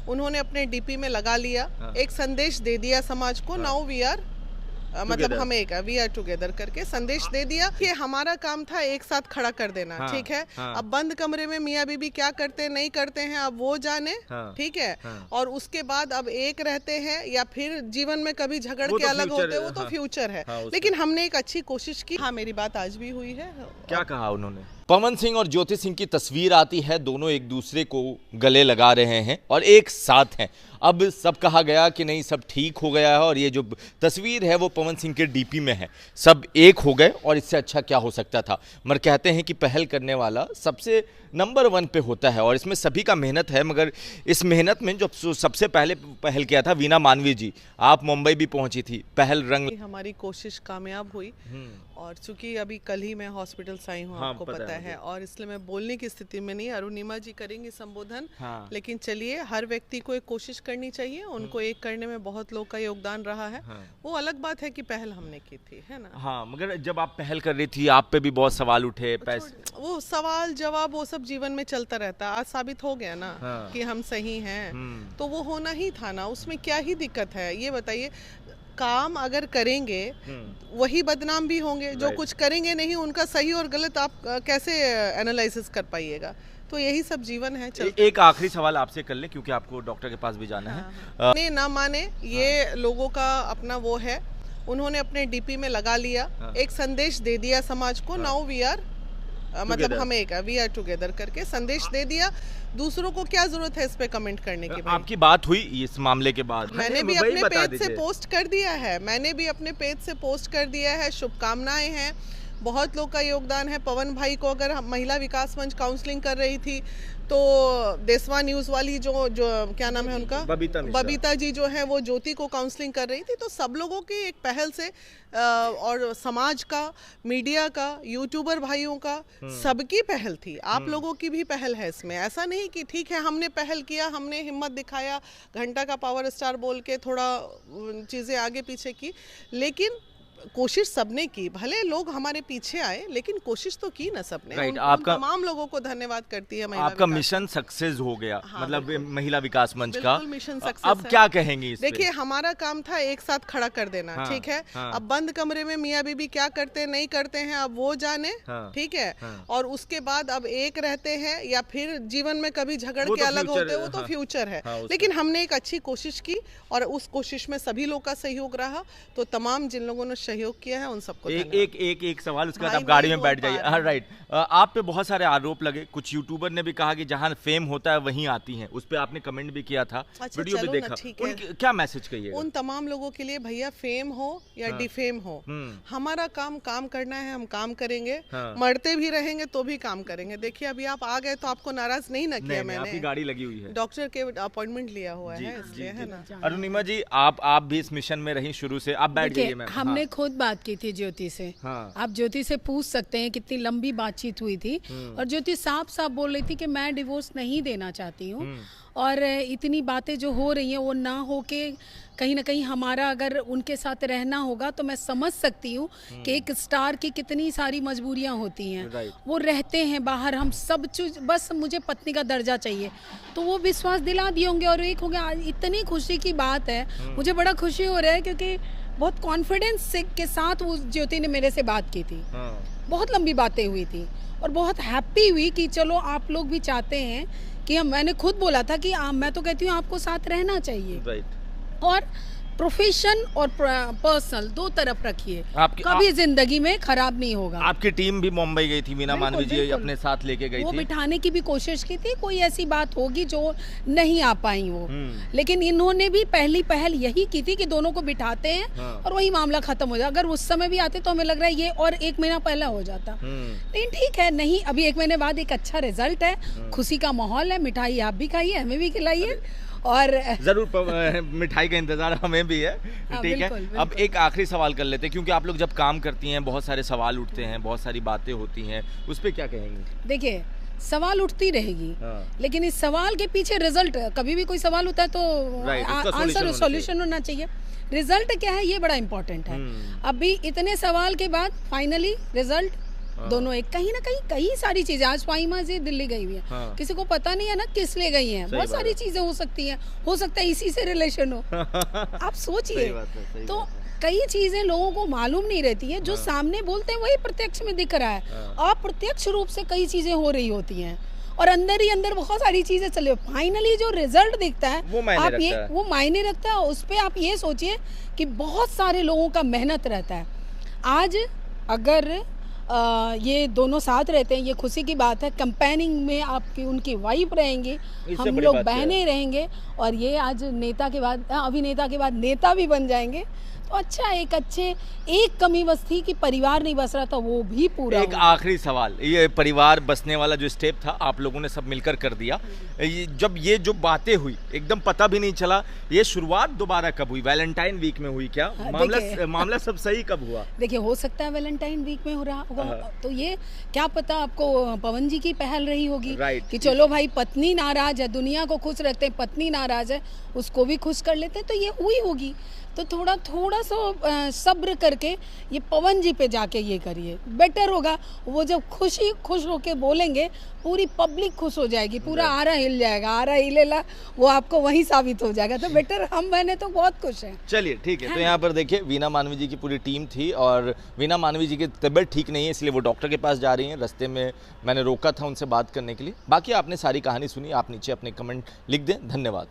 उन्होंने अपने डीपी में लगा लिया, एक संदेश दे दिया समाज को, नाउ वी आर मतलब हम एक वी आर टुगेदर करके संदेश दे दिया कि हमारा काम था एक साथ खड़ा कर देना। ठीक है, अब बंद कमरे में मियाँ बीबी क्या करते नहीं करते हैं अब वो जाने। ठीक है, और उसके बाद अब एक रहते हैं या फिर जीवन में कभी झगड़ के अलग होते हैं, वो तो फ्यूचर है। लेकिन हमने एक अच्छी कोशिश की। हाँ, मेरी बात आज भी हुई है। क्या कहा उन्होंने? पवन सिंह और ज्योति सिंह की तस्वीर आती है, दोनों एक दूसरे को गले लगा रहे हैं और एक साथ हैं। अब सब कहा गया कि नहीं सब ठीक हो गया है और ये जो तस्वीर है वो पवन सिंह के डीपी में है, सब एक हो गए और इससे अच्छा क्या हो सकता था। मगर कहते हैं कि पहल करने वाला सबसे नंबर 1 पे होता है और इसमें सभी का मेहनत है। मगर इस मेहनत में जो सबसे पहले पहल किया था वीना मानवी जी, आप मुंबई भी पहुंची थी, पहल रंग हमारी कोशिश कामयाब हुई। और चूंकि अभी कल ही मैं हॉस्पिटल से आई हूँ, आपको पता है, और इसलिए मैं बोलने की स्थिति में नहीं। अरुणिमा जी करेंगी संबोधन। लेकिन चलिए, हर व्यक्ति को एक कोशिश करनी चाहिए, उनको एक करने में बहुत लोग का योगदान रहा है। वो अलग बात है कि पहल हमने की थी, है ना। हाँ, मगर जब आप पहल कर रही थी आप पे भी बहुत सवाल उठे, वो सवाल जवाब वो सब जीवन में चलता रहता है। आज साबित हो गया ना कि हम सही हैं, तो वो होना ही था ना, उसमें क्या ही दिक्कत है ये बताइए। काम अगर करेंगे वही बदनाम भी होंगे, जो कुछ करेंगे नहीं उनका सही और गलत आप कैसे एनालिसिस कर पाइएगा। तो यही सब जीवन है। एक आखिरी सवाल आपसे कर ले क्योंकि आपको डॉक्टर के पास भी जाना है। ना माने ये लोगों का अपना वो है, उन्होंने अपने डीपी में लगा लिया, एक संदेश दे दिया समाज को, नाउ वी आर मतलब हम एक वी आर टुगेदर करके संदेश दे दिया। दूसरों को क्या जरूरत है इस पे कमेंट करने की? आपकी बात हुई इस मामले के बाद? मैंने भी अपने पेज से पोस्ट कर दिया है, मैंने भी अपने पेज से पोस्ट कर दिया है। शुभकामनाएं हैं, बहुत लोग का योगदान है। पवन भाई को अगर महिला विकास मंच काउंसलिंग कर रही थी तो देशवा न्यूज़ वाली जो क्या नाम है उनका, बबीता जी जो है वो ज्योति को काउंसलिंग कर रही थी। तो सब लोगों की एक पहल से और समाज का, मीडिया का, यूट्यूबर भाइयों का, सबकी पहल थी। आप लोगों की भी पहल है इसमें। ऐसा नहीं कि ठीक है हमने पहल किया, हमने हिम्मत दिखाया, घंटा का पावर स्टार बोल के थोड़ा चीज़ें आगे पीछे की, लेकिन कोशिश सबने की। भले लोग हमारे पीछे आए लेकिन कोशिश तो की ना सबने। आपका तमाम लोगों को धन्यवाद करती है। आपका मिशन सक्सेस हो गया। हाँ, मतलब महिला विकास मंच का मिशन सक्सेस। अब क्या कहेंगी? देखिए, हमारा काम था एक साथ खड़ा कर देना। हाँ, ठीक है, हाँ, अब बंद कमरे में मियाँ बीबी क्या करते नहीं करते हैं अब वो जाने। हाँ, ठीक है, हाँ, और उसके बाद अब एक रहते हैं या फिर जीवन में कभी झगड़ के अलग होते हैं, वो तो फ्यूचर है। लेकिन हमने एक अच्छी कोशिश की और उस कोशिश में सभी लोग का सहयोग रहा। तो तमाम जिन लोगों ने सहयोग किया है उन सबको एक सवाल, उसके बाद आप गाड़ी में बैठ जाइए। हाँ, राइट। आप पे बहुत सारे आरोप लगे, कुछ यूट्यूबर ने भी कहा कि जहां फेम होता है वहीं आती हैं, उस पे आपने कमेंट भी किया था। अच्छा, वीडियो भी देखा। क्या मैसेज कहिए उन तमाम लोगों के लिए? भैया, फेम हो या डिफेम हो, हमारा काम करना है, हम काम करेंगे। मरते भी रहेंगे तो भी काम करेंगे। देखिए, अभी आप आ गए तो आपको नाराज नहीं ना किया मैंने। आपकी गाड़ी लगी हुई है, डॉक्टर के अपॉइंटमेंट लिया हुआ है इसलिए, है ना। अरुणिमा जी, आप भी इस मिशन में रही शुरू से, आप बैठ जाइए। हमने खुद बात की थी ज्योति से। हाँ। आप ज्योति से पूछ सकते हैं कितनी लंबी बातचीत हुई थी और ज्योति साफ साफ बोल रही थी कि मैं डिवोर्स नहीं देना चाहती हूँ और इतनी बातें जो हो रही हैं वो ना हो के कहीं ना कहीं हमारा अगर उनके साथ रहना होगा तो मैं समझ सकती हूँ कि एक स्टार की कितनी सारी मजबूरियाँ होती हैं। वो रहते हैं बाहर, हम सब चीज, बस मुझे पत्नी का दर्जा चाहिए, तो वो विश्वास दिला दिए होंगे और एक हो गया। इतनी खुशी की बात है, मुझे बड़ा खुशी हो रहा है क्योंकि बहुत कॉन्फिडेंस के साथ वो ज्योति ने मेरे से बात की थी। बहुत लंबी बातें हुई थी और बहुत हैप्पी हुई कि चलो आप लोग भी चाहते हैं कि मैंने खुद बोला था कि मैं तो कहती हूँ आपको साथ रहना चाहिए। और प्रोफेशन और पर्सनल दो तरफ रखिए, कभी जिंदगी में खराब नहीं होगा। आपकी टीम भी मुंबई गई थी, वीना मानवी जी अपने साथ लेके गई थी। वो बिठाने की भी कोशिश की थी, कोई ऐसी बात होगी जो नहीं आ पाई वो, लेकिन इन्होंने भी पहली पहल यही की थी कि दोनों को बिठाते हैं और वही मामला खत्म हो जाए। अगर उस समय भी आते तो हमें लग रहा है ये और 1 महीना पहले हो जाता, लेकिन ठीक है, नहीं, अभी 1 महीने बाद एक अच्छा रिजल्ट है, खुशी का माहौल है। मिठाई आप भी खाइए, हमें भी खिलाइए और जरूर मिठाई का इंतजार हमें भी है। ठीक है, अब एक आखिरी सवाल कर लेते हैं क्योंकि आप लोग जब काम करती हैं बहुत सारे सवाल उठते हैं, बहुत सारी बातें होती हैं, उस पे क्या कहेंगे? देखिए, सवाल उठती रहेगी, लेकिन इस सवाल के पीछे रिजल्ट, कभी भी कोई सवाल होता है तो आंसर सॉल्यूशन होना चाहिए। रिजल्ट क्या है ये बड़ा इंपॉर्टेंट है। अभी इतने सवाल के बाद फाइनली रिजल्ट दोनों एक कहीं ना कहीं कई सारी चीजें, आज फाहिमा जी दिल्ली गई हुई है, किसी को पता नहीं है ना किस लिए गई हैं, बहुत सारी चीजें हो सकती हैं, हो सकता है इसी से रिलेशन हो। आप सोचिए, तो कई चीजें लोगों को मालूम नहीं रहती है, जो सामने बोलते हैं वही प्रत्यक्ष में दिख रहा है, अप्रत्यक्ष रूप से कई चीजें हो रही होती हैं और अंदर ही अंदर बहुत सारी चीजें चले। फाइनली जो रिजल्ट दिखता है वो मायने रखता है। उस पे आप ये सोचिए कि बहुत सारे लोगों का मेहनत रहता है। आज अगर ये दोनों साथ रहते हैं, ये खुशी की बात है। कंपेनिंग में आपकी उनकी वाइफ रहेंगी, हम लोग बहनें रहेंगे, और ये आज नेता के बाद, अभिनेता के बाद नेता भी बन जाएंगे। तो अच्छा, एक कमी बस थी कि परिवार नहीं बस रहा था, वो भी पूरा। एक आखिरी सवाल, ये परिवार बसने वाला जो स्टेप था आप लोगों ने सब मिलकर कर दिया, जब ये जो बातें हुई एकदम पता भी नहीं चला, ये शुरुआत दोबारा कब हुई? वैलेंटाइन वीक में हुई क्या? मामला सब सही कब हुआ? देखिए, हो सकता है वैलेंटाइन वीक में हो रहा होगा, तो ये क्या पता आपको पवन जी की पहल रही होगी कि चलो भाई, पत्नी नाराज है, दुनिया को खुश रखते हैं, पत्नी नाराज है उसको भी खुश कर लेते हैं, तो ये हुई होगी। तो थोड़ा सा सब्र करके ये पवन जी पे जाके ये करिए, बेटर होगा। वो जब खुश होके बोलेंगे, पूरी पब्लिक खुश हो जाएगी, पूरा आरा हिल जाएगा, आरा हिलेला वो आपको वहीं साबित हो जाएगा। तो बेटर हम बहने तो बहुत खुश हैं। चलिए ठीक है। तो यहाँ पर देखिए, वीना मानवी जी की पूरी टीम थी और वीना मानवी जी की तबीयत ठीक नहीं है, इसलिए वो डॉक्टर के पास जा रही हैं। रास्ते में मैंने रोका था उनसे बात करने के लिए। बाकी आपने सारी कहानी सुनी, आप नीचे अपने कमेंट लिख दें। धन्यवाद।